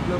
C'est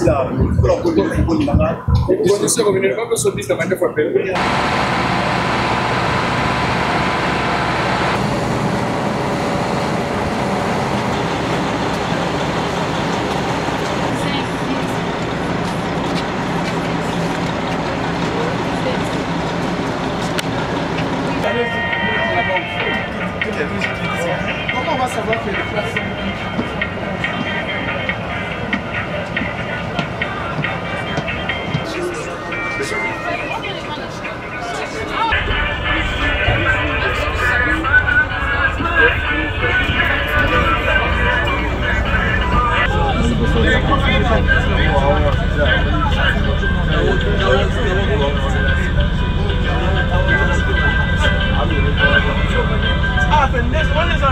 là, comment on va savoir que les places sont... Ah, pendejo, ¿cuál es la?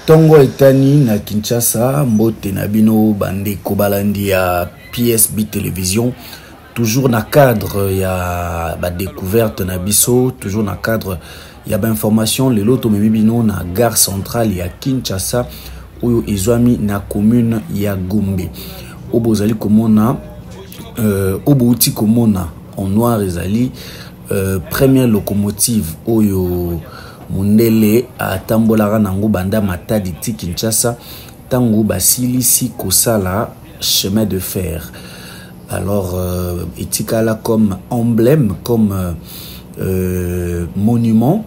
Tongo etani na Kinshasa, mbote na bino bande kobalandi ya PSB Télévision, toujours na cadre ya ba découverte na biso, toujours na cadre ya ba information lelo to bino na gare centrale ya Kinshasa oyo ezwami na commune ya Gombe. Obozali komona obouti komona en noir ezali première locomotive oyo Mundele a tambolara nango banda matadi ti Kinshasa tango basilisi kosala chemin de fer. Alors etikala comme emblème, comme monument,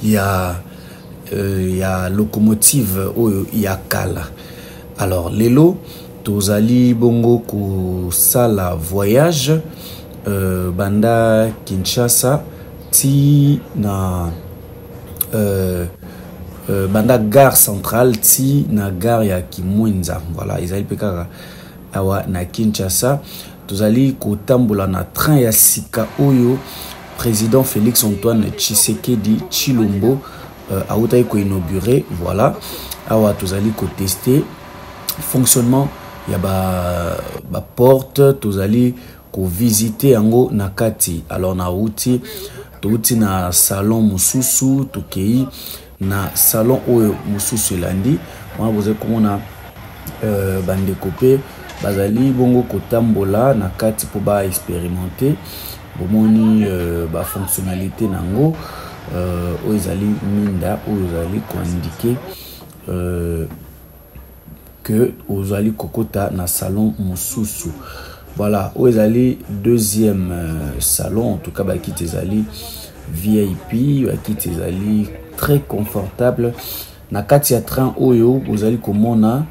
il y a locomotive oyo ya kala. Alors lelo tozali bongo kosala voyage banda Kinshasa ti na banda gare centrale ti na gare ya Kimwenza. Voilà, ils allaient pekara awa na Kinshasa. Tozali kotambola na train ya sika oyo président Félix Antoine Tshisekedi Tshilombo a ko inauguré. Voilà, awa tozali ko tester fonctionnement ya ba porte, tozali ko visiter yango nakati. Alors na outi touti na salon mususu tokei na salon oyo mususu landi mwa boze komona bande kopé bazali bongo kotambola na kati po ba expérimenter bomoni ba fonctionnalité nango oyo ezali minda oyo ezali ko indiquer que ozali kokota na salon mususu. Voilà, où ezali deuxième salon, en tout cas bah qui ezali VIP, qui ezali très confortable. Na kati ya train oyo ozali komona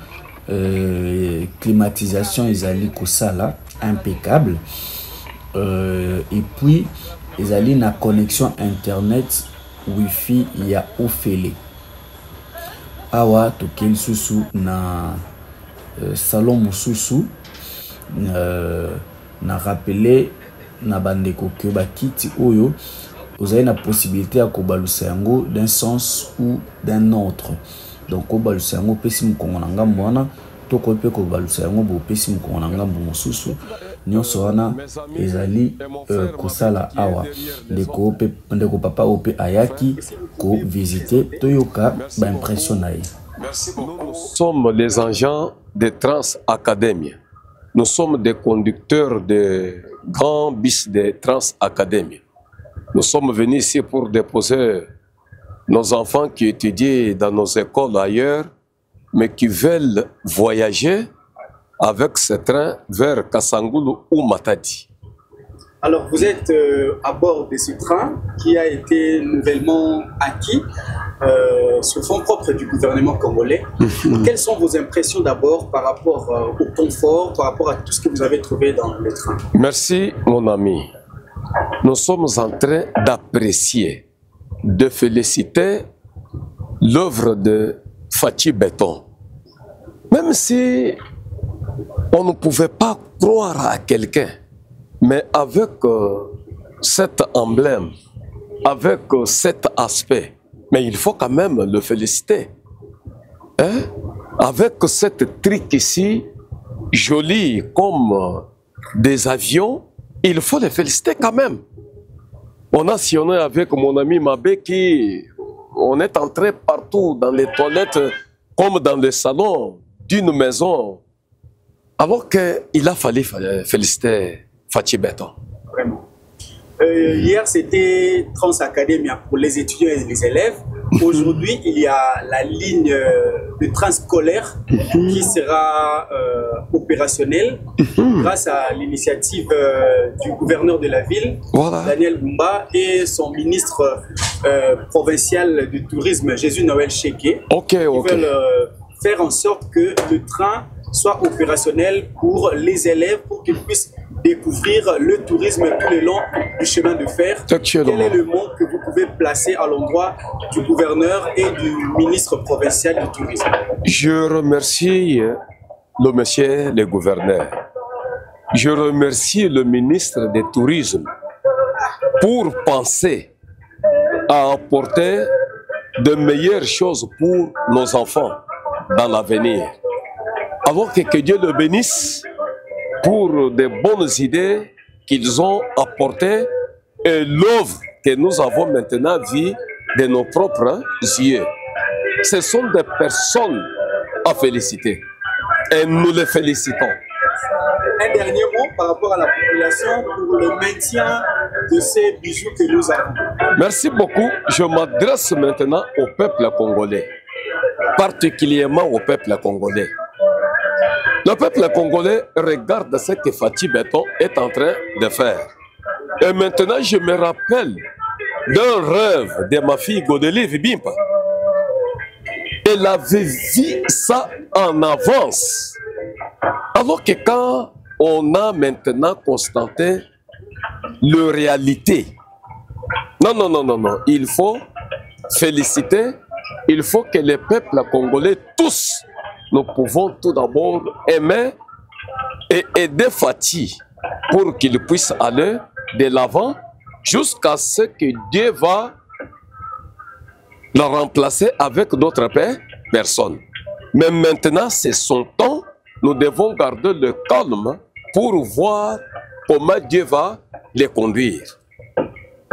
climatisation ezali kosala impeccable. Et puis ezali na connexion internet wifi ya ofele. Awa tokeli susu na salon mususu. Na rappelé na bandeko que ba kiti oyo vous avez la possibilité à kobalusa yango d'un sens ou d'un autre. Donc kobalusa yango pesi mukongo na ngambo wana to ko pe kobalusa yango bo pesi mukongo na ngambo mosusu nyonso wana ezali kosala awa ndeko papa ope ayaki ko visiter toyoka ba impression na ye. Nous sommes les agents de Trans Académie. Nous sommes des conducteurs de grands bus de Trans Académie. Nous sommes venus ici pour déposer nos enfants qui étudient dans nos écoles ailleurs, mais qui veulent voyager avec ce train vers Kassangoulou ou Matadi. Alors, vous êtes à bord de ce train qui a été nouvellement acquis sur fonds propres du gouvernement congolais. Quelles sont vos impressions d'abord par rapport au confort, par rapport à tout ce que vous avez trouvé dans le train? Merci, mon ami. Nous sommes en train d'apprécier, de féliciter l'œuvre de Fachi Béton. Même si on ne pouvait pas croire à quelqu'un, mais avec cet emblème, avec cet aspect, mais il faut quand même le féliciter. Hein? Avec cette trique ici, jolie comme des avions, il faut les féliciter quand même. On a sillonné avec mon ami Mabé qui, on est entré partout dans les toilettes comme dans le salon d'une maison. Alors qu'il a fallu féliciter Fachi Béton. Vraiment. Hier, c'était Trans Académie pour les étudiants et les élèves. Aujourd'hui, il y a la ligne de train scolaire qui sera opérationnelle grâce à l'initiative du gouverneur de la ville, Daniel Bumba, et son ministre provincial du tourisme, Jésus Noël Cheke. Qui veulent faire en sorte que le train soit opérationnel pour les élèves, pour qu'ils puissent découvrir le tourisme tout le long du chemin de fer. Quel est le mot que vous pouvez placer à l'endroit du gouverneur et du ministre provincial du tourisme? Je remercie le monsieur le gouverneur. Je remercie le ministre du tourisme pour penser à apporter de meilleures choses pour nos enfants dans l'avenir. Alors que Dieu le bénisse pour des bonnes idées qu'ils ont apportées et l'œuvre que nous avons maintenant vue de nos propres yeux. Ce sont des personnes à féliciter et nous les félicitons. Un dernier mot par rapport à la population pour le maintien de ces bijoux que nous avons. Merci beaucoup. Je m'adresse maintenant au peuple congolais, particulièrement au peuple congolais. Le peuple congolais regarde ce que Fachi Béton est en train de faire. Et maintenant, je me rappelle d'un rêve de ma fille Godeli Vibimpa. Elle avait vu ça en avance. Alors que quand on a maintenant constaté la réalité, non, il faut féliciter, il faut que les peuples congolais tous, nous pouvons tout d'abord aimer et aider Fachi pour qu'il puisse aller de l'avant jusqu'à ce que Dieu va le remplacer avec d'autres personnes. Mais maintenant, c'est son temps. Nous devons garder le calme pour voir comment Dieu va les conduire.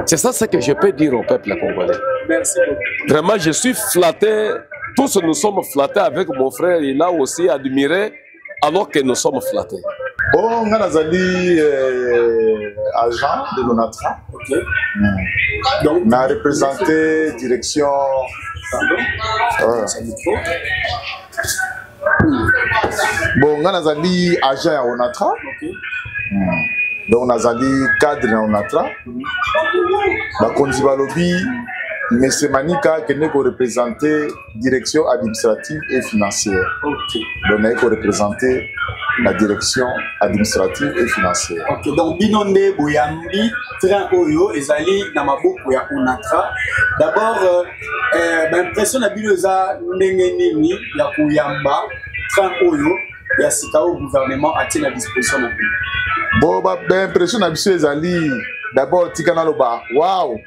C'est ça ce que je peux dire au peuple congolais. Merci beaucoup. Vraiment, je suis flatté. Tous nous sommes flattés avec mon frère. Il a aussi admiré alors que nous sommes flattés. Bon, on a agent de l'ONATRA. Ok. Donc, on a représenté direction. Bon, on a agent à ONATRA. Donc, on a cadre à ONATRA. On lobby. Mais c'est Manika qui est représenter direction administrative et financière. Okay. Donc, on est représenter la direction administrative et financière. Ok, donc Binonde Boyambi, train Oyo, ezali Namaboko ya Onatra. D'abord, l'impression de Binoza Nengenini, ya Kouyamba, train Oyo, ya Sikao gouvernement a tenu à disposition de Bon, l'impression de Binoza ezali, d'abord, Tikana Loba, waouh!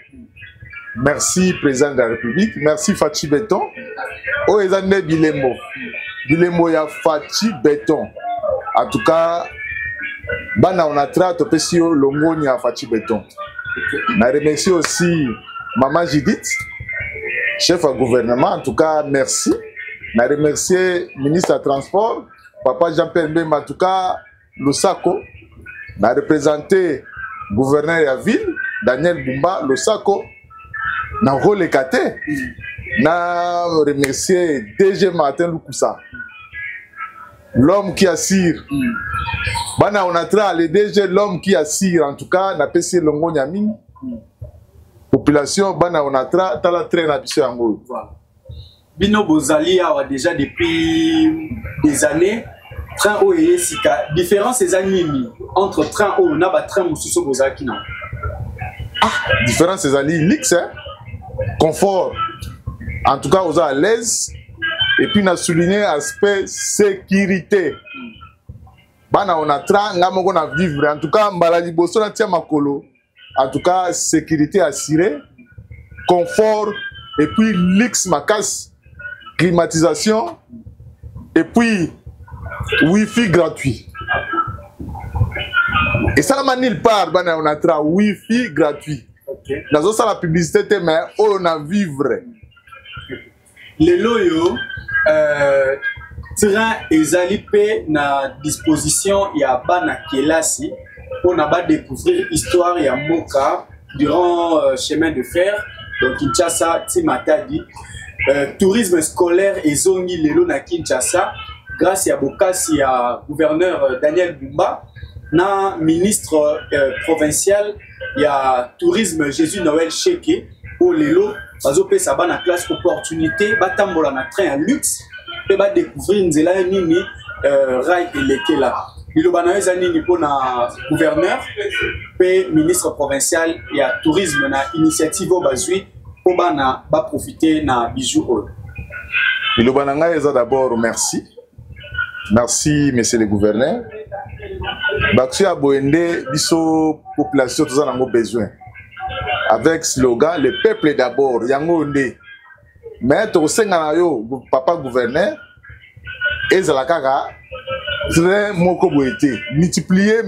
merci président de la République, merci Fachi Béton. Oh, ils ont Bilembo. Bilembo ya Fachi Béton. En tout cas, bana on a traité pesio longoni à Fachi Béton. Je remercie aussi Maman Judith, chef du gouvernement. En tout cas, merci. Je remercie le ministre du Transport, Papa Jean-Pierre Mbemba, en tout cas, Lusako. Je représenté le gouverneur de la ville, Daniel Bumba, Lusako. Je remercie je remercie DG Martin Lukusa, l'homme qui assure. Bana on a le DG, l'homme qui assure. En tout cas, na pesi longo nyami. Population, bana on a tala train na biso yango. Bino Bozali a déjà depuis des années. Train O et Sika. Différence ces années entre train O et train Moussousou Bozaki. Différence ces années, l'X, hein? Confort. En tout cas, on est à l'aise. Et puis, on a souligné l'aspect sécurité. Bana on a train, on a vivre. En tout cas, Mbalali Bosso na tia makolo. En tout cas, sécurité assurée, confort, et puis l'X makas, climatisation, et puis Wi-Fi gratuit. Et ça, la manille part, on a tra Wi-Fi gratuit. Dans ça, la publicité, mais on a vivre. Les loyaux, train ezalipe na disposition ya bana kelasi pour na découvrir l'histoire ya Moka durant chemin de fer. Donc Kinshasa, Timatadi, tourisme scolaire et zongi lelo na Kinshasa grâce à Bokasi à gouverneur Daniel Bumba, na ministre provincial ya tourisme Jésus Noël Cheke au lelo bazope saba na classe opportunité batambola na train à luxe et ba découvrir nzela nini rail elekela bilobana ezanini pour na gouverneur et ministre provincial ya tourisme na initiative bazui pour bana ba profiter na bijou. Bilobana nga eza d'abord merci. Merci, monsieur le gouverneur. Baxi a boende biso population tous en ont besoin. Avec slogan le peuple d'abord, yango nde. Mais to senga yo papa gouverneur ezala kaka très moko boete multiplier.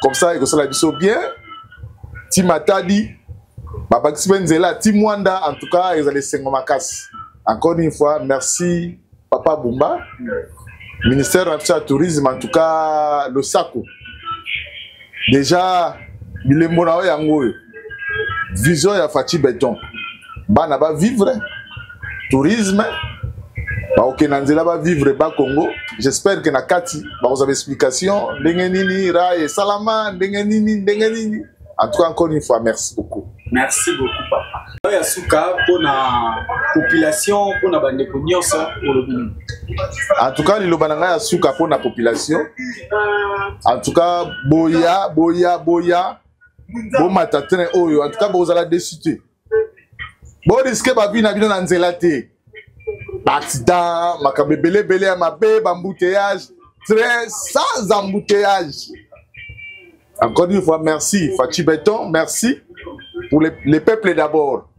Comme ça que cela biso bien. Timatadi Baba Xibenzela Timwanda en tout cas ezala sengo makas. Encore une fois merci Papa Bumba, ministère du tourisme, en tout cas, le Sako. Déjà, il est mon yango. Vision ya Fachi Béton. Bana ba vivre tourisme. Ba okenanzela ba vivre ba Congo. J'espère que na kati ba vous avez explication. Ndengenini raye salama ndengenini. En tout cas encore une fois merci beaucoup. Merci beaucoup papa. Yasuka pour la population pour la bande nyonso olobini. En tout cas lilobananga yasuka pour la population. En tout cas boya bo matatene oyo en tout cas vous allez décider. Bon risque ba vie na bino na nzela te. Accident makabebele ya mabe embouteillage très sans embouteillage. Encore une fois merci Fachi Béton, merci pour les peuples d'abord.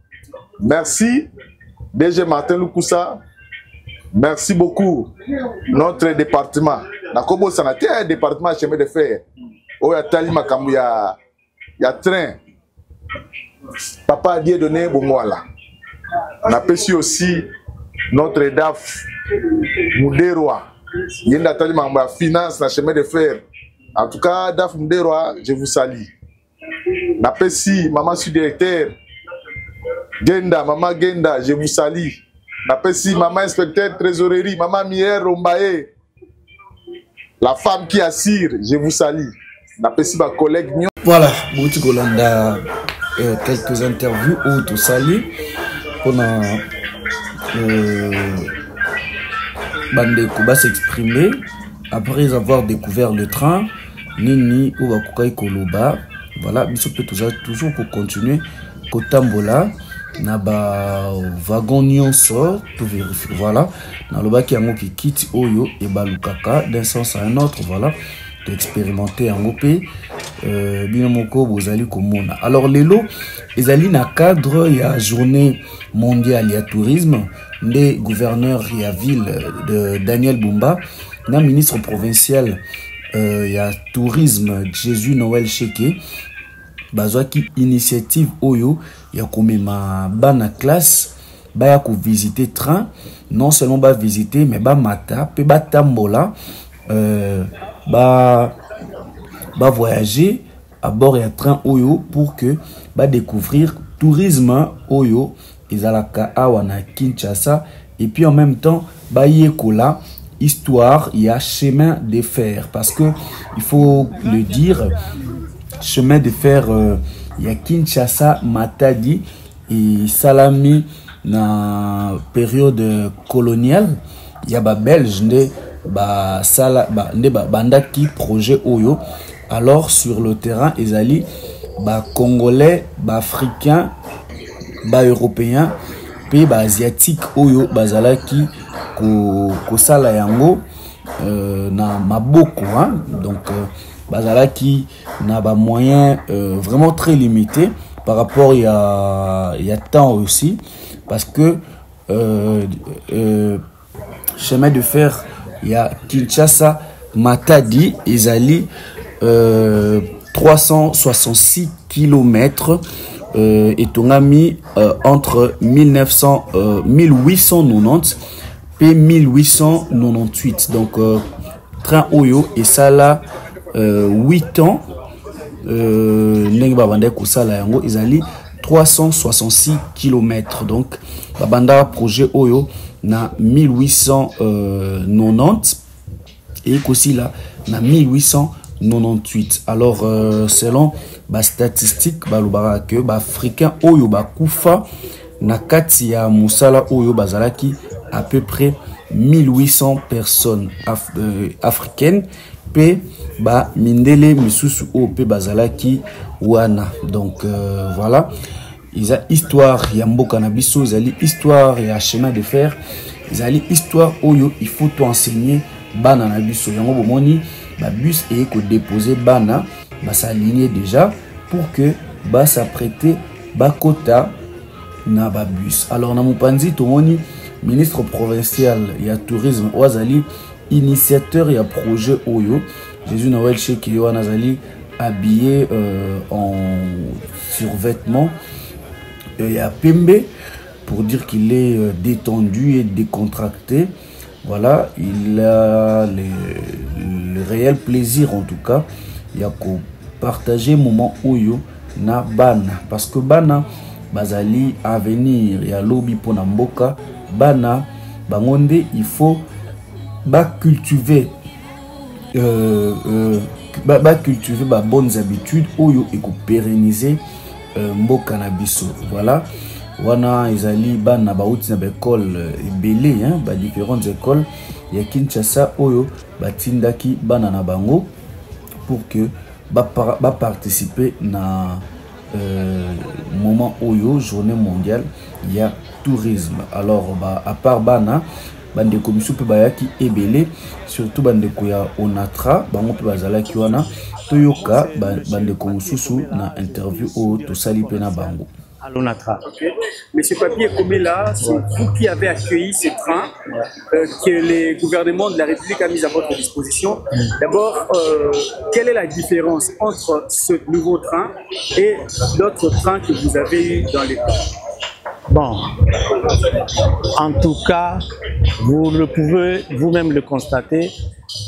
Merci DG Martin Lukusa. Merci beaucoup notre département. Na kobo sanitaire département chemin de fer. Oya tali makambu ya train. Papa a dit donné bomwala. On apprécie aussi notre DAF Mouderoa. Yenda tali makambu ya finance na chemin de fer. En tout cas DAF Mouderoa, je vous salue. Napesi maman sous-directeur Genda, maman Genda, je vous salue. Napesi maman inspecteur trésorerie, maman Mier Rombaye, la femme qui assure, je vous salue. Napesi ma collègue Nyon. Voilà, Bouti Golanda, quelques interviews où tout salue. On a Bandeko va s'exprimer après avoir découvert le train Nini ou Wakukai Koloba. Voilà, il peut toujours pour continuer Kotambola na ba wagon nyonso tout vérifier. Voilà, na loba ki yango ki quitte oyo et balukaka d'un sens à un autre. Voilà, d'expérimenter en OP Binamoko bozali komona. Alors lelo ezali na cadre ya journée mondiale ya tourisme des gouverneurs ya ville de Daniel Bumba na ministre provincial ya tourisme Jésus Noël Cheke bazwaki initiative oyo ya komema bana classe baya ko visiter train, non seulement ba visiter mais ba mata pe ba tambola ba voyager à bord ya train oyo pour que ba découvrir tourisme oyo ezalaka awa na Kinshasa et puis en même temps ba yekola histoire il y a chemin de fer parce que il faut le dire chemin de fer il y a Kinshasa Matadi et Salami na période coloniale il y a ba belge nde ba sala ba nde ba bandaki projet oyo. Alors sur le terrain ezali ba congolais ba africains ba européens pe ba asiatique oyo bazalaki ko sala yango na maboko hein? Donc bazalaki na ba moyens vraiment très limités par rapport il y a temps aussi parce que chemin de fer il y a Kinshasa Matadi ezali 366 km et on a mis entre 1890 et 1898 donc train oyo et ça là 8 ans ndenge babanda kosala yango ezali 366 km donc babanda projet oyo na 1890 et aussi là na 1898. Alors selon ba statistique balobara que ba africain oyo ba kufa na kati ya musala oyo bazalaki à peu près 1800 personnes africaines pe ba mindele misusu o pe bazalaki wana. Donc voilà, ils a histoire ya mboka na biso, ils histoire ya chemin de fer, ils histoire oyo il faut tout enseigner bana na biso yango bomoni ba bus et ko déposer bana ba s'aligner déjà pour que ba s'apprêter ba kota na ba bus. Alors na mopanzi tomoni ministre provincial ya tourisme Oazali initiateur ya projet oyo Jésus Noël Cheke Nazali habillé en survêtement ya pembe pour dire qu'il est détendu et décontracté. Voilà, il a le réel plaisir en tout cas il y a qu'au partager moment oyo na bana parce que bana bazali à venir il y a lobby pour mboka bana bangonde il faut cultiver cultiver ba bonnes habitudes oyo et ko pérenniser mboka na biso. Voilà, wana ezali bana bauti na école ebele hein ba différentes écoles ya Kinshasa oyo batindaki bana na bango pour que ba participer na moment oyo journée mondiale ya tourisme. Alors bah à part bana bande komisu pe bayaki ebele surtout bande ko ya onatra bango pe bazalaki wana toyoka bande komususu na interview o to sali pe na bango. Okay. Monsieur Papier Komela, c'est vous qui avez accueilli ces trains que le gouvernement de la République a mis à votre disposition. D'abord, quelle est la différence entre ce nouveau train et d'autres trains que vous avez eu dans les temps? Bon, en tout cas, vous le pouvez vous-même le constater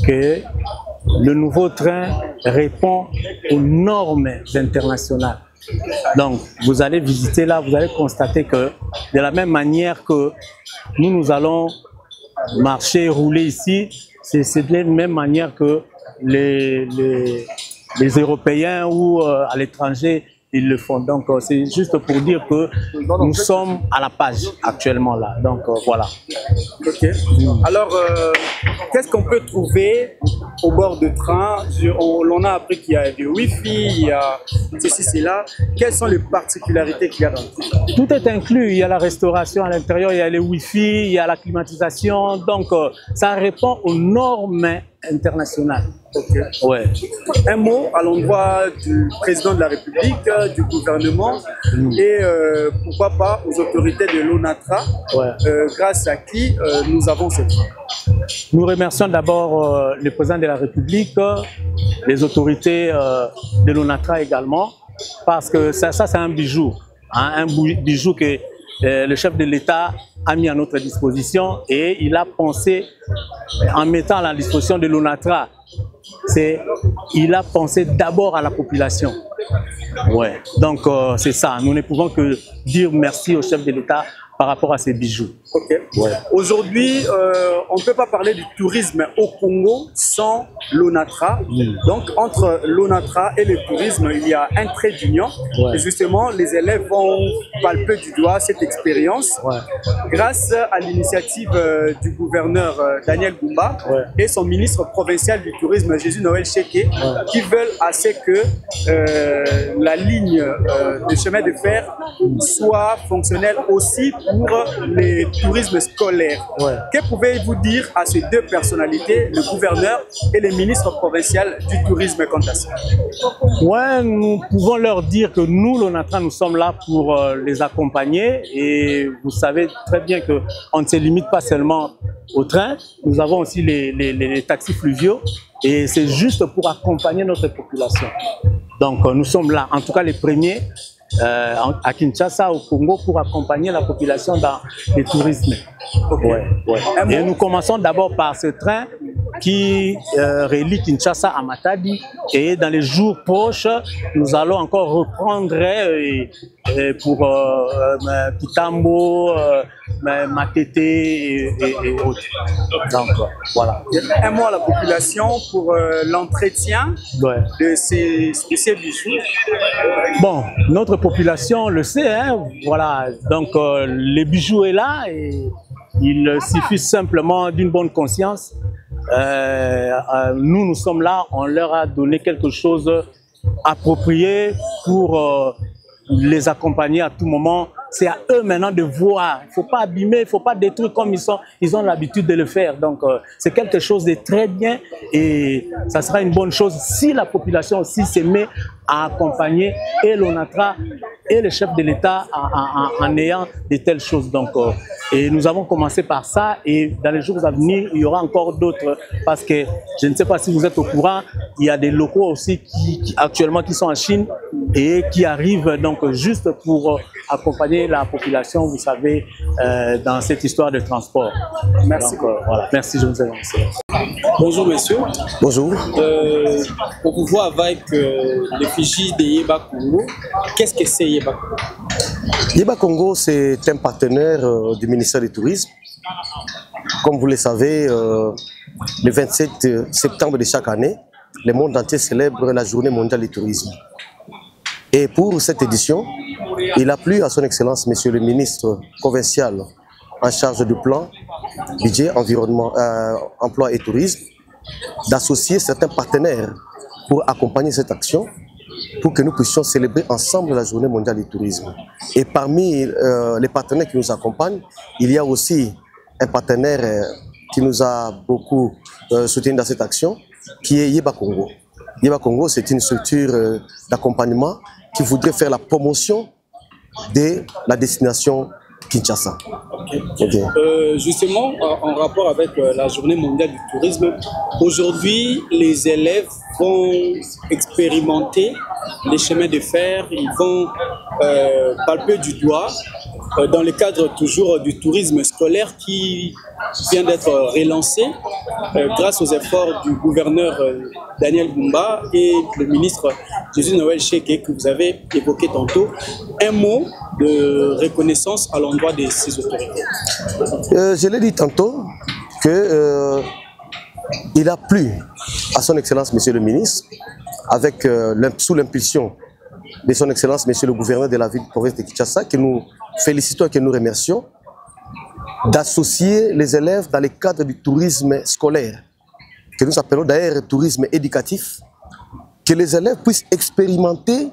que le nouveau train répond aux normes internationales. Donc, vous allez visiter là, vous allez constater que de la même manière que nous allons marcher, rouler ici, c'est de la même manière que les Européens ou à l'étranger, ils le font. Donc, c'est juste pour dire que nous sommes à la page actuellement là. Donc, voilà. Ok. Alors, qu'est-ce qu'on peut trouver au bord de train? On a appris qu'il y a du Wi-Fi, il y a ceci, cela. Quelles sont les particularités qu'il y a dans le train? Tout est inclus. Il y a la restauration à l'intérieur, il y a les Wi-Fi, il y a la climatisation. Donc, ça répond aux normes international. Okay. Ouais. Un mot à l'endroit du président de la République, du gouvernement et pourquoi pas aux autorités de l'ONATRA, grâce à qui nous avons ce train. Nous remercions d'abord le président de la République, les autorités de l'ONATRA également, parce que ça c'est un bijou, hein, un bijou que le chef de l'État a mis à notre disposition et il a pensé, en mettant à la disposition de l'ONATRA, il a pensé d'abord à la population. Ouais. Donc c'est ça, nous ne pouvons que dire merci au chef de l'État par rapport à ces bijoux. Okay. Ouais. Aujourd'hui, on ne peut pas parler du tourisme au Congo sans l'ONATRA. Donc, entre l'ONATRA et le tourisme, il y a un trait d'union. Ouais. Et justement, les élèves vont palper du doigt cette expérience grâce à l'initiative du gouverneur Daniel Bumba et son ministre provincial du tourisme, Jésus Noël Cheke, qui veulent assez que la ligne de chemin de fer soit fonctionnelle aussi pour les tourismes scolaires. Que pouvez-vous dire à ces deux personnalités, le gouverneur et le ministre provincial du tourisme quant à ça? Ouais, nous pouvons leur dire que nous, l'ONATRA, nous sommes là pour les accompagner et vous savez très bien qu'on ne se limite pas seulement au train, nous avons aussi les taxis fluviaux et c'est juste pour accompagner notre population. Donc nous sommes là, en tout cas les premiers, à Kinshasa, au Congo, pour accompagner la population dans le tourisme. Et nous commençons d'abord par ce train qui relie Kinshasa à Matadi et dans les jours proches, nous allons encore reprendre pour Kitambo, Matete et autres. Donc voilà. Un mot à la population pour l'entretien de ces bijoux. Bon, notre population le sait, hein, voilà. Donc les bijoux est là et il suffit simplement d'une bonne conscience. Nous sommes là, on leur a donné quelque chose approprié pour les accompagner à tout moment. C'est à eux maintenant de voir. Il ne faut pas abîmer, il ne faut pas détruire comme ils ont l'habitude de le faire. Donc c'est quelque chose de très bien et ça sera une bonne chose si la population aussi se met à accompagner et l'ONATRA et le chef de l'État en ayant de telles choses. Donc, et nous avons commencé par ça et dans les jours à venir, il y aura encore d'autres parce que je ne sais pas si vous êtes au courant, il y a des locaux aussi qui actuellement qui sont en Chine et qui arrivent donc juste pour accompagner la population, vous savez, dans cette histoire de transport. Merci. Donc, voilà. Merci, je vous remercie. Bonjour monsieur. Bonjour. On vous voit avec l'effigie de Yeba Congo. Qu'est-ce que c'est Yeba Congo? Yeba Congo, c'est un partenaire du ministère du Tourisme. Comme vous le savez, le 27 septembre de chaque année, le monde entier célèbre la Journée mondiale du tourisme. Et pour cette édition, il a plu à son Excellence, Monsieur le ministre provincial en charge du plan, budget, environnement, emploi et tourisme, d'associer certains partenaires pour accompagner cette action, pour que nous puissions célébrer ensemble la Journée mondiale du tourisme. Et parmi les partenaires qui nous accompagnent, il y a aussi un partenaire qui nous a beaucoup soutenu dans cette action, qui est Yeba Congo. Yeba Congo, c'est une structure d'accompagnement qui voudrait faire la promotion de la destination Kinshasa. Okay. Justement, en rapport avec la Journée mondiale du tourisme, aujourd'hui, les élèves vont expérimenter les chemins de fer, ils vont palper du doigt dans le cadre toujours du tourisme scolaire qui vient d'être relancé grâce aux efforts du gouverneur Daniel Bumba et le ministre Jésus Noël Cheke que vous avez évoqué tantôt. Un mot de reconnaissance à l'endroit de ces autorités. Je l'ai dit tantôt que il a plu à son Excellence Monsieur le ministre, avec sous l'impulsion de son Excellence Monsieur le gouverneur de la ville de province de Kinshasa, que nous félicitons et que nous remercions, d'associer les élèves dans le cadre du tourisme scolaire, que nous appelons d'ailleurs tourisme éducatif, que les élèves puissent expérimenter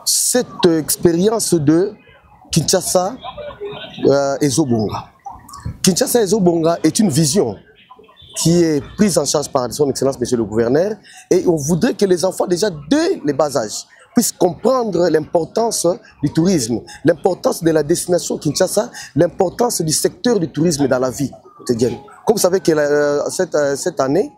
cette expérience de Kinshasa et Zobonga. Kinshasa et Zobonga est une vision qui est prise en charge par son Excellence, Monsieur le Gouverneur, et on voudrait que les enfants, déjà dès les bas âges, puissent comprendre l'importance du tourisme, l'importance de la destination Kinshasa, l'importance du secteur du tourisme dans la vie quotidienne. Comme vous savez que cette année,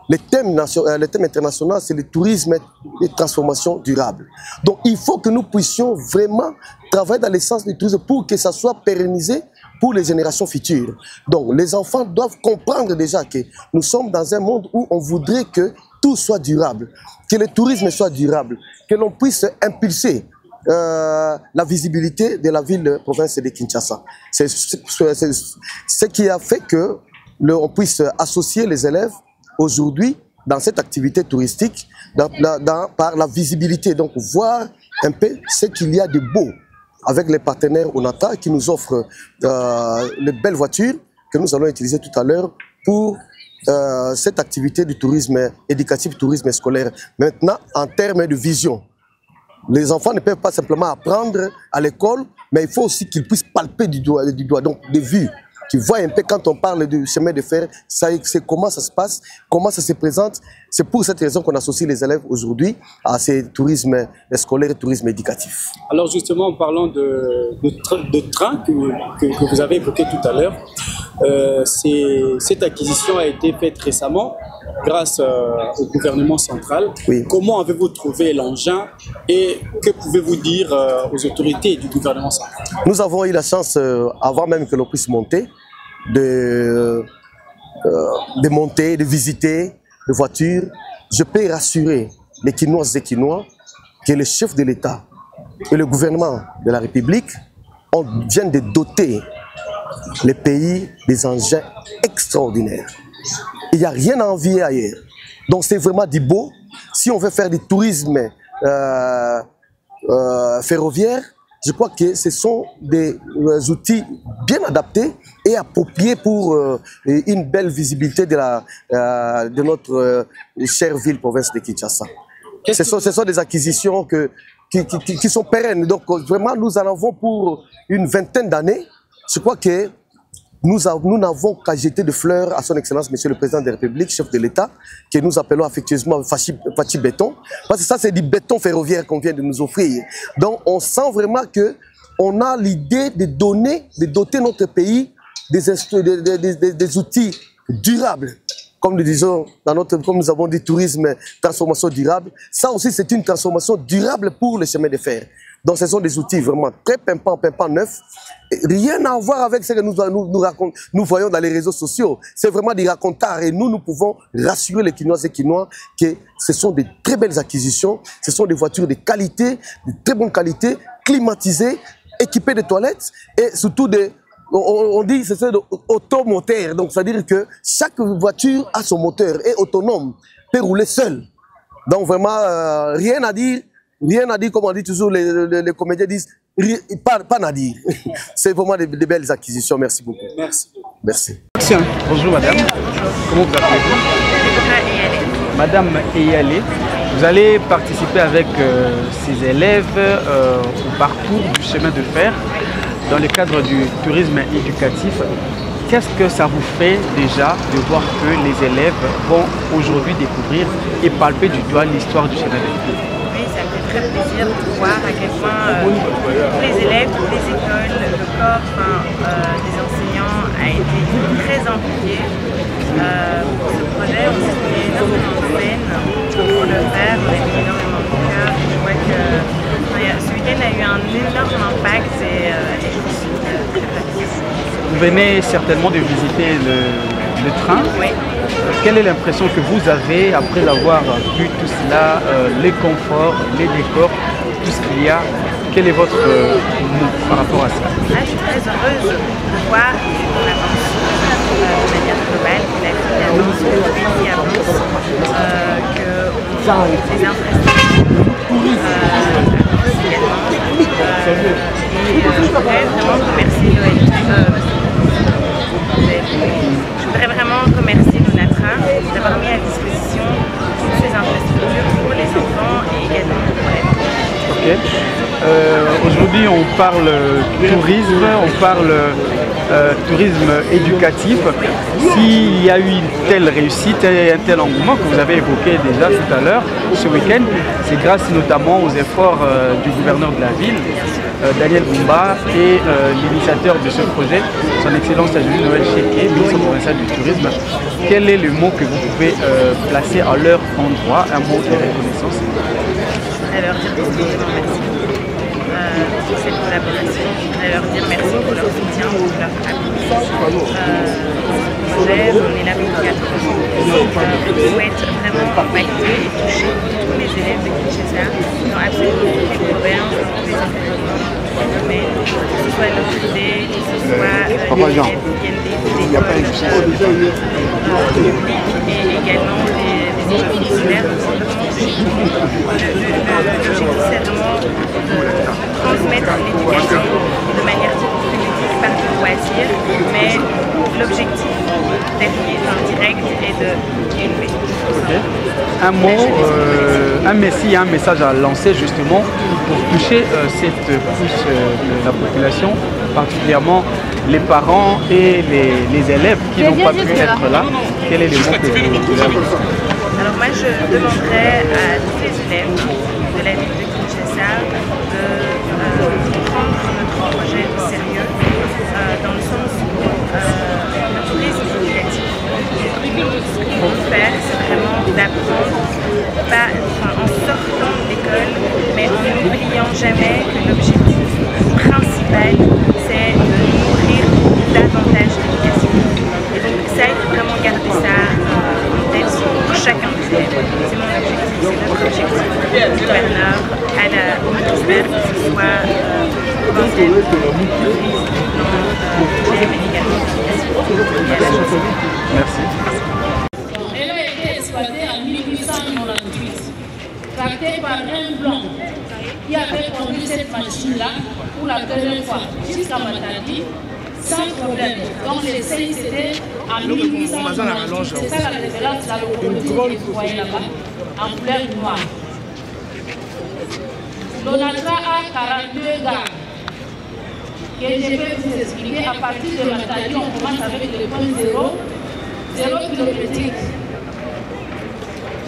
le thème international, c'est le tourisme et transformation durable. Donc il faut que nous puissions vraiment travailler dans l'essence du tourisme pour que ça soit pérennisé pour les générations futures. Donc les enfants doivent comprendre déjà que nous sommes dans un monde où on voudrait que tout soit durable, que le tourisme soit durable, que l'on puisse impulser la visibilité de la ville-province de Kinshasa. C'est ce qui a fait que on puisse associer les élèves aujourd'hui dans cette activité touristique par la visibilité, donc voir un peu ce qu'il y a de beau avec les partenaires ONATA qui nous offrent les belles voitures que nous allons utiliser tout à l'heure pour cette activité du tourisme éducatif, tourisme scolaire. Maintenant, en termes de vision, les enfants ne peuvent pas simplement apprendre à l'école, mais il faut aussi qu'ils puissent palper du doigt, donc de vue, qu'ils voient un peu quand on parle du chemin de fer, c'est comment ça se passe, comment ça se présente. C'est pour cette raison qu'on associe les élèves aujourd'hui à ces tourismes scolaires et tourisme éducatif. Alors justement, en parlant de train que vous avez évoqué tout à l'heure, cette acquisition a été faite récemment grâce au gouvernement central. Oui. Comment avez-vous trouvé l'engin et que pouvez-vous dire aux autorités du gouvernement central? Nous avons eu la chance, avant même que l'on puisse monter, de monter, de visiter les voitures. Je peux rassurer les Kinoises et Kinois que le chef de l'État et le gouvernement de la République viennent de doter les pays des engins extraordinaires. Il n'y a rien à envier ailleurs. Donc c'est vraiment du beau. Si on veut faire du tourisme ferroviaire, je crois que ce sont des outils bien adaptés et appropriés pour une belle visibilité de notre chère ville, province de Kinshasa. Ce sont des acquisitions qui sont pérennes. Donc vraiment, nous en avons pour une vingtaine d'années. Je crois que nous n'avons qu'à jeter de fleurs à son Excellence, Monsieur le Président de la République, chef de l'État, que nous appelons affectueusement Fachi Béton, parce que ça c'est du béton ferroviaire qu'on vient de nous offrir. Donc on sent vraiment qu'on a l'idée de doter notre pays des outils durables. Comme nous disons, comme nous avons dit tourisme, transformation durable, ça aussi c'est une transformation durable pour le chemin de fer. Donc ce sont des outils vraiment très pimpants, neufs. Rien à voir avec ce que nous voyons dans les réseaux sociaux. C'est vraiment des racontards et nous pouvons rassurer les Kinoises et Kinois que ce sont des très belles acquisitions. Ce sont des voitures de qualité, de très bonne qualité, climatisées, équipées de toilettes et surtout on dit que c'est automoteur. Donc c'est-à-dire que chaque voiture a son moteur, est autonome, peut rouler seul. Donc vraiment rien à dire. Rien à dire, comme on dit toujours, les comédiens disent, pas à dire. C'est vraiment des belles acquisitions. Merci beaucoup. Merci. Merci. Bonjour madame. Comment vous appelez-vous? Madame Eyalé, vous allez participer avec ces élèves au parcours du chemin de fer dans le cadre du tourisme éducatif. Qu'est-ce que ça vous fait déjà de voir que les élèves vont aujourd'hui découvrir et palper du doigt l'histoire du chemin de fer? Ça me fait très plaisir de voir à quel point tous les élèves, toutes les écoles, le corps des enseignants a été très impliqué pour ce projet. On s'est donné énormément de peine pour le faire, on a mis énormément de cœur. Je vois que ce week-end a eu un énorme impact et je suis très satisfaite. Vous venez certainement de visiter le train. Oui. Quelle est l'impression que vous avez après avoir vu tout cela, les conforts, les décors, tout ce qu'il y a? Quel est votre mot par rapport à ça? Je suis très heureuse de voir qu'on avance de manière globale, que la ville avance, que le pays avance, que les infrastructures avancent également. Et je voudrais vraiment remercier je voudrais vraiment remercier l'ONATRA d'avoir mis à disposition toutes ces infrastructures pour les enfants et également pour les parents. Ok. Aujourd'hui, on parle tourisme, on parle tourisme éducatif. S'il y a eu une telle réussite et un tel engouement que vous avez évoqué déjà tout à l'heure ce week-end, c'est grâce notamment aux efforts du gouverneur de la ville, Daniel Bumba, et l'initiateur de ce projet, son Excellence Julie Noël Chéké, ministre provincial du Tourisme. Quel est le mot que vous pouvez placer à leur endroit, un mot de reconnaissance? À leur dire tout simplement merci pour cette collaboration, à leur dire merci pour leur soutien, pour leur appui. On est là pour 4 ans. On souhaite vraiment impacter et toucher tous les élèves de Kinshasa dans absolument toutes les provinces, dans tous les environnements, tous les domaines, que ce soit leur idée, que ce soit les élèves qui viennent des écoles publiques et également des écoles consulaires. L'objectif, c'est vraiment de transmettre l'éducation de manière publique par le loisir, mais l'objectif derrière, direct, est d'élever. Okay. Un mot, un message à lancer justement pour toucher cette couche de la population, particulièrement les parents et les élèves qui n'ont pas pu être là. Quel est le mot que vous voulez lancer? Alors moi je demanderais à tous les élèves de la ville de Kinshasa de prendre notre projet au sérieux dans le sens où le tourisme éducatif, ce qu'il faut faire, c'est vraiment d'apprendre, en sortant de l'école, mais en n'oubliant jamais que l'objectif principal c'est de nourrir davantage l'éducation. Et donc ça, il faut vraiment garder ça en tête pour chacun des élèves. C'est mon objectif, c'est notre objectif du gouverneur à la ministère, que ce soit provincial, Merci. Elle a été exploitée en 1898, tractée par un blanc qui avait conduit cette machine-là pour la première fois jusqu'à Matadi, sans problème. Donc l'essai c'était en 1898. C'est ça la référence, la locomotive que vous voyez là-bas, en couleur noire. L'Onatra a 42 gares que je vais vous expliquer. À partir de Matadi, on commence avec le point 0 kilométrique.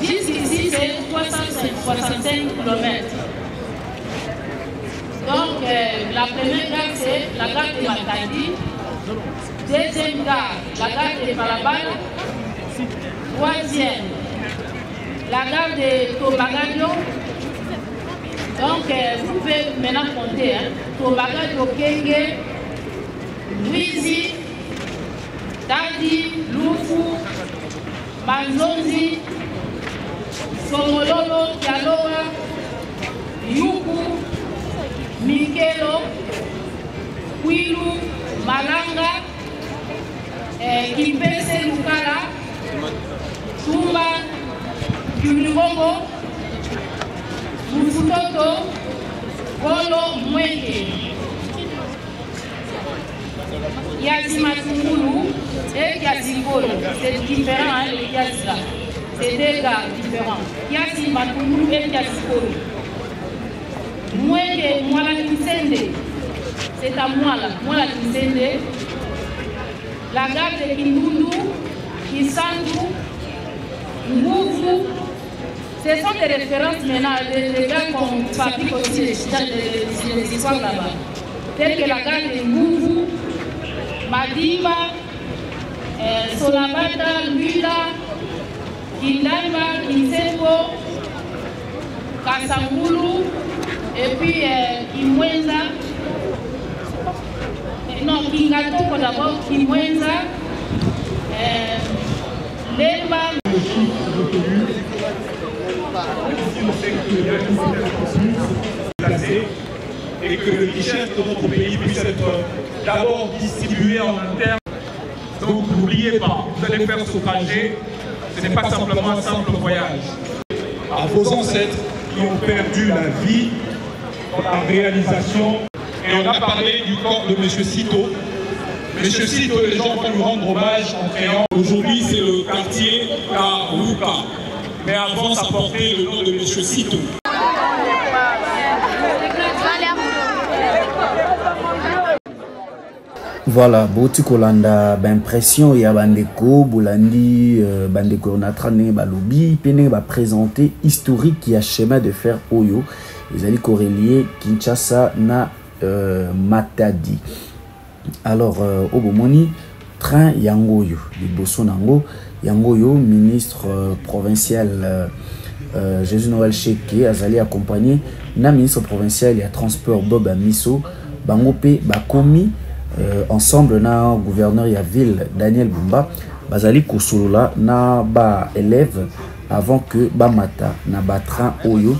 Jusqu'ici, c'est 365 km. Donc, la première gare, c'est la gare de Matadi. Deuxième gare, la gare de Balabal. Troisième, la gare de Tobagadio. Donc, vous pouvez maintenant compter. Tobagadio, Kenge, Louisi, Tadi, Lufu, Manzonzi, Somololo, Kialoa, Yuku, Mikelo, Kwilu, Malanga, Kimpese, Lukala, Tumba, Kiulibongo, Mufutoto, Golo, Mwenge. Yazimatungulu et Yazingolo, c'est différent, les Yazla. C'est deux gars différents. Yazimatungulu et Yazingolo. Mwenge, Mwala Kinsende, c'est à Mwala Kinsende. La gare de Kindundu, Kisandu, Nguvu. Ce sont des références maintenant, des gars qu'on fabrique aussi les histoires là-bas. Telles que la gare de Nguvu, Madiba, Solabata, Lula, Kindamba, Kinsembo, Kasangulu, et puis Kimwenza, non, Kingatoko d'abord, Kimwenza, Lemba. Et que les richesses de notre pays puissent être d'abord distribuées en interne. Donc n'oubliez pas, vous allez faire ce trajet, ce n'est pas simplement un simple voyage. À vos ancêtres qui ont perdu la vie dans la réalisation. Et on a parlé du corps de M. Cito. M. Cito, les gens vont lui rendre hommage en créant. Aujourd'hui, c'est le quartier Karuka. Mais avant, ça portait le nom de M. Cito. Voilà, boti kolanda ba impression ya bandeko bolandi bandeko na trané ba lobby pene ba présenter historique ya schéma de fer oyo ezali correlier Kinshasa na Matadi. Alors obomoni train yangoyo liboso nango yangoyo ministre provincial Jésus Noël Cheke azali accompagné na ministre provincial ya transport Bob Amiso bango pe bakomi ensemble na gouverneur ya ville Daniel Bumba bazali kosolola na ba élèves avant que ba mata na ba train oyo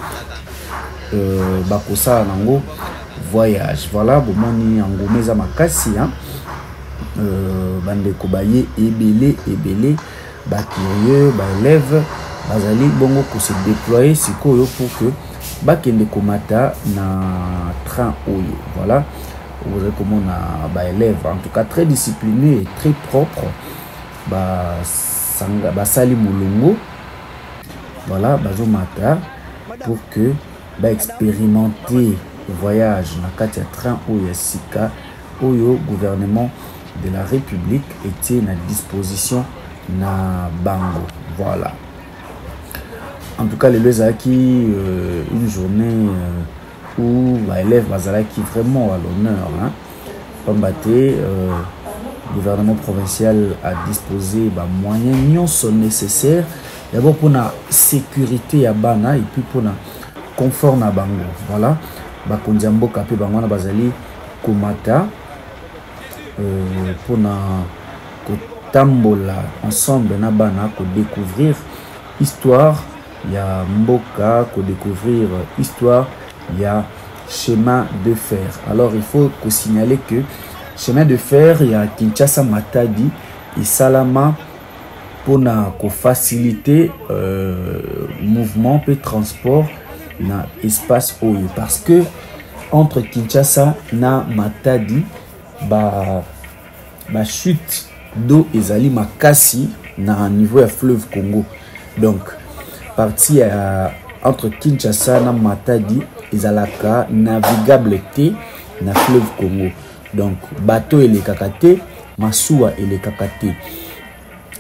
bakosa nango voyage. Voilà bomoni yango meza makasi hein. Bandeko baye ebele ba curieux ba élèves bazali bongo ko se déployer sikoyo pour que bakende komata na train oyo. Voilà, vous avez comme on a ba élèves en tout cas très disciplinés et très propres ba sanga ba sali mulungu. Voilà, bazo mata pour que ba expérimenter voyage na kati ya train oyo sika oyo gouvernement de la République était na disposition na bango. Voilà. En tout cas, les Lezaki, une journée où l'élève Bazalaki vraiment à l'honneur. Hein. Le gouvernement provincial a disposé des moyens nécessaires. D'abord pour la sécurité à Bana et puis pour la confort à Bango. Voilà. Bakondiambo Kapé Bangwana Bazali Komata pour na Tambola ensemble na Bana pour découvrir histoire. Il y a Mboka pour découvrir histoire, il y a chemin de fer. Alors il faut signaler que chemin de fer, il y a Kinshasa Matadi et Salama pour faciliter mouvement et transport dans l'espace Oyo. Parce que entre Kinshasa na Matadi, ba chute d'eau ezali makasi na niveau ya fleuve Congo. Donc partie entre Kinshasa na Matadi ezalaka navigable te na fleuve Congo. Donc bateau et les kakate, masuwa et les kakate.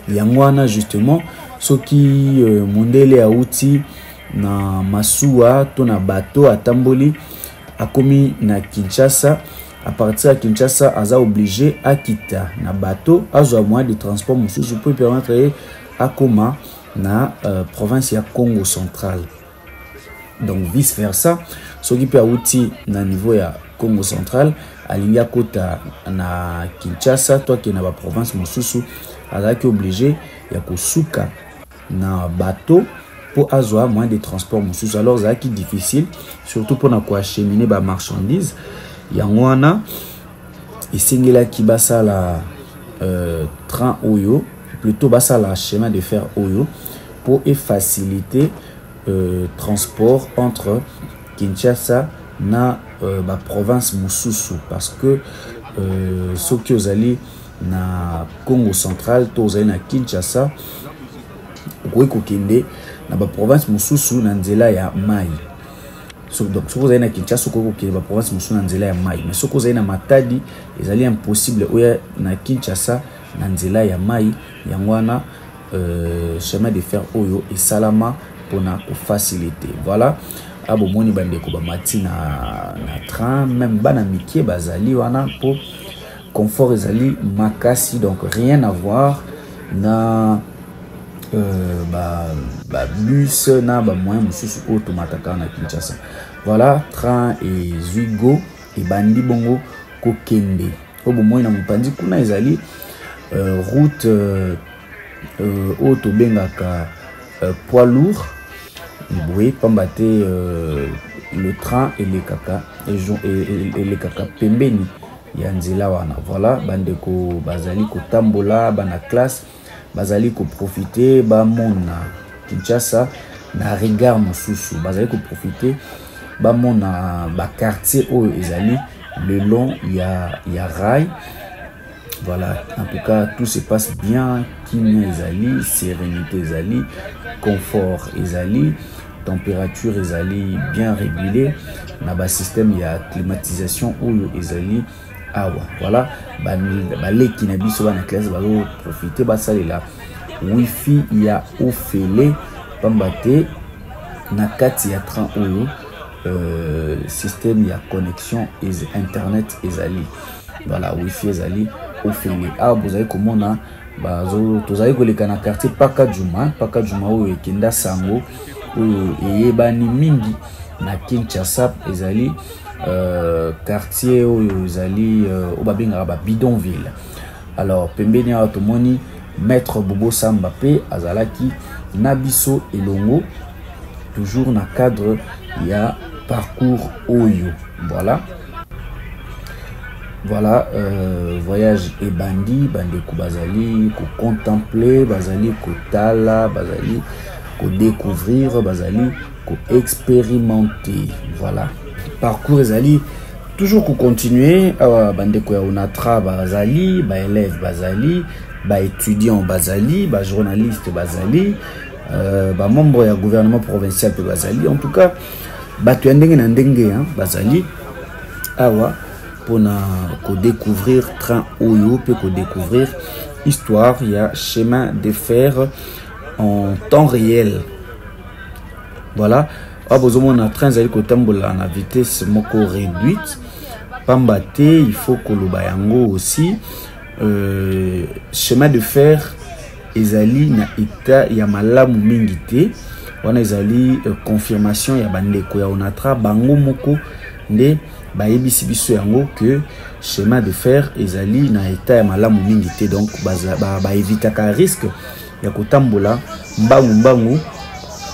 Yangwana justement ce qui mondele auti na masuwa to na bateau atamboli akomi na Kinshasa. À partir de Kinshasa aza obligé à quitter na bateau azwa moyen de transport mususu pour permettre à Koma na province ya Congo central. Donc vice versa ce qui peut outi na niveau ya Congo central alinga kota na Kinshasa toi qui na ba province mususu azaki obligé ya kosuka na bateau pour azwa moyen de transport mususu. Alors zaki difficile surtout pour na ko acheminer ba marchandises yangwana isingela ki basala train oyo plutôt basa la chemin de fer oyo pour faciliter transport entre Kinshasa na ba province mususu parce que ceux qui osali na Congo central to osali na Kinshasa ko kende na ba province mususu na nzela ya mai. Donc si vous avez na Kinshasa ko kende ba province mususu na nzela ya mai, mais si vous avez na Matadi ezali impossible oya na Kinshasa na nzela ya mai yangwana chemin de fer oyo et salama pour na faciliter. Voilà abo moni bandeko ba mati na train même bana mikie bazali wana pour confort ezali makasi, donc rien à voir na bus na ba moyen mususu automataka na Kinshasa. Voilà train et Zuigo et bandi bongo kokende obo moyen na mupandi kuna ezali route auto bengaka poids lourd boye pambate le train et les kaka et les kaka pembeni ya nzela wana. Voilà bandeko bazali ko tambola bana classe bazali ko profiter ba mona Kinshasa na regard mususu bazali ko profiter ba mona ba quartier oyo ezali le long ya rail. Voilà, en tout cas tout se passe bien, kimia ezali, sérénité ezali, confort ezali, température ezali bien régulée, na ba système ya climatisation oyo ezali awa voilà baleki na biso bana classe bazo profiter basalela wifi ya ofele pambate na kati ya train oyo système ya connexion internet ezali voilà wifi ezali ofele awa bozali komona tozali koleka na quartier paka juma oyo ekenda sango oyo eyebani mingi na Kinshasa ezali quartier oyo ezali obabengaka ba bidonville. Alors pembeni awa tomoni maître Bobo Samba pe azalaki nabiso elongo toujours na cadre ya parcours oyo voilà voyage et bandi ko bazali ko contempler bazali ko tala bazali ko découvrir bazali ko expérimenter voilà parcours ezali toujours ko continuer bandeko ya onatra bazali ba élève bazali ba étudiant bazali ba journaliste bazali ba membre ya gouvernement provincial pe bazali en tout cas bato ya ndenge na ndenge bazali awa pona ko découvrir train oyo pe ko découvrir histoire ya chemin de fer en temps réel voilà abozomona train zali ko tambola na vitesse moko réduite pambate il faut ko loba yango aussi chemin de fer ezali na état ya malamu mingi te wana ezali confirmation ya bandeko ya onatra bango moko nde bayebisi biso yango que chemin de fer ezali na état ya malamu mingi te donc ba évitaka risque ya kotambola mbangu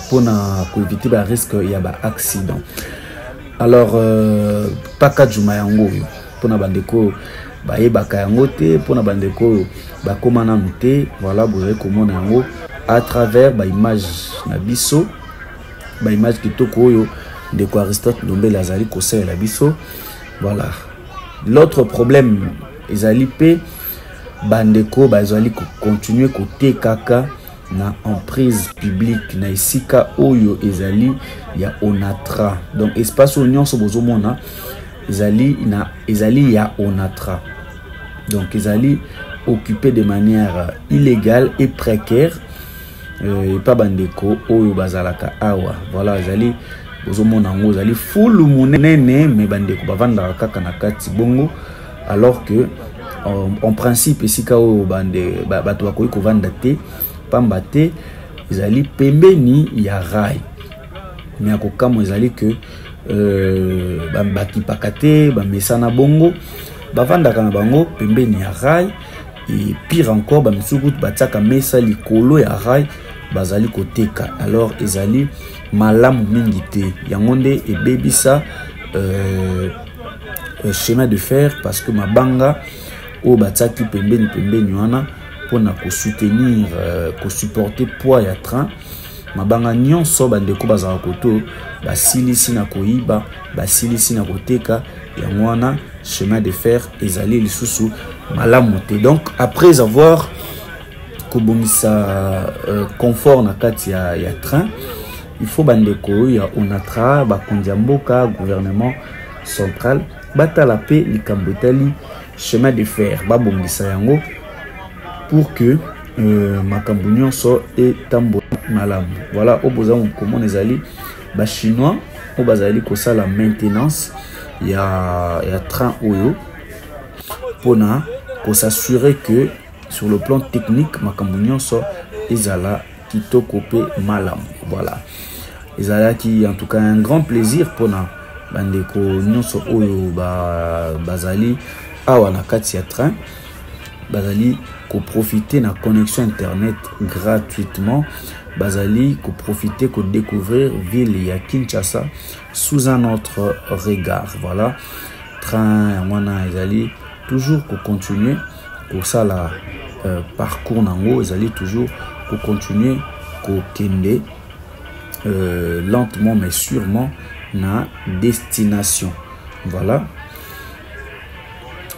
pona ko éviter ba risque ya ba accident. Alors paka juma yango pona bandeko bayebaka yango te pona bandeko bakomana muté voilà boye komona yango à travers ba image na biso ba image kitoko oyo de quoi Aristote Ndombele azali conseil la biso voilà. L'autre problème ezali pe bandeko bazali ko continuer côté kaka na emprise publique na isika oyo ezali ya onatra donc espace union so bozomona ezali ya onatra donc ezali occupé de manière illégale et précaire et pas bandeko oyo bazalaka awa voilà ezali bozomona ngo ezali full munene mais bandeko bavanda kaka na kati bongo alors que en principe esika oyo bande bato bakoki kovanda te pamba te ezali pembeni ya rail mais akokamo ezali que bakipaka te bamesana bongo bavandaka na bango pembeni ya rail et pire encore bamisuku batiaka mesa likolo ya rail bazali koteka alors ezali malamu mingi te yango nde ebebisa chemin de fer parce que mabanga o batiaki pembeni wana pona ko soutenir ko supporter poids ya train mabanga nyonso bandeko bazala koto basilisi na koyiba basilisi na koteka yango wana chemin de fer ezali lisusu malamu te. Donc après avoir kobongisa confort na kati ya train il faut bandeko ya onatra bakondia mboka gouvernement central batala pe likambo etali chemin de fer babongisa yango pour que makambo nyonso etambola malamu voilà oboza komona ezali ba chinois o bazali kosala maintenance ya train oyo pona ko s'assurer que sur le plan technique makambo nyonso ezala kitoko pe malamu voilà ezala ki en tout cas un grand plaisir pona bandeko nyonso oyo bazali awa na kati ya train bazali ko profiter na connexion internet gratuitement bazali ko profiter ko découvrir ville ya Kinshasa sous un autre regard voilà train wana ezali toujours ko continuer pour ça la parcours nango ezali toujours ko continuer ko kende lentement mais sûrement na destination voilà.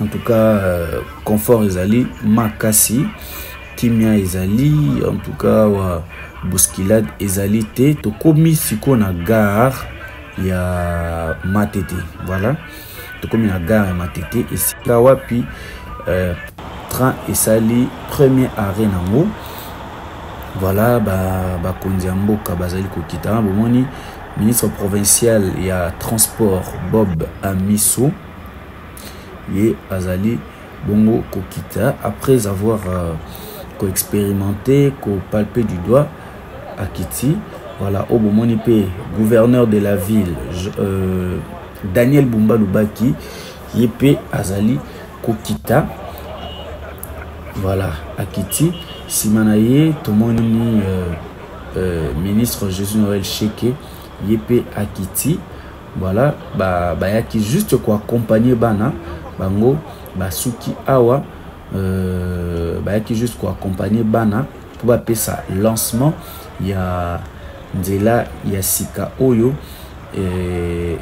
En tout cas confort ezali makasi kimia ezali en tout cas wa bousculade ezali te tokomi siko na gare ya Matete voilà comme la gare Matete et Sikawa puis train et sali premier arrêt nango. Voilà ba kondiamboka bazali kokita bomoni ministre provincial il a transport Bob Amiso et azali bongo kokita après avoir expérimenté palpé du doigt à Kiti. Voilà au bomoni pe gouverneur de la ville Daniel Bumba Lubaki yepe azali kokita. Voilà à Kiti Simanaye Tomoni ministre Jésus Noël Cheke yepe Akiti. Voilà yaki juste quoi accompagner bana bango basuki awa yaki juste quoi accompagner bana pour appeler ça lancement il y a Nzela il y a Sika Oyo et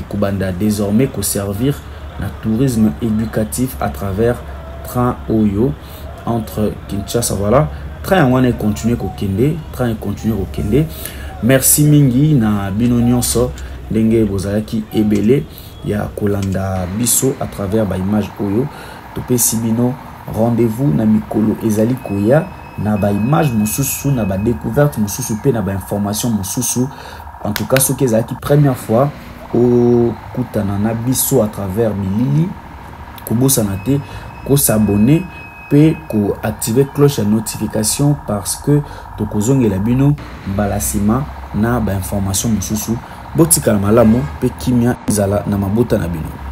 Kubanda désormais qu'on servir le tourisme éducatif à travers train Oyo entre Kinshasa. Voilà train on continue au Kende. Merci mingi na bino nyonso ndenge bozalaki ebele ya kolanda biso à travers ba image Oyo topesi bino rendez-vous na mikolo ezali koya na ba image mususu na ba découverte mususu pe na ba information mususu. En tout cas ce qui ezalaki première fois au kutana na biso à travers Bilili kobosana te ko s'abonner pe ko activer cloche de notification parce que tokozongela bino balasima na ba information mususu botika malamu pe kimia izala na mabota na bino.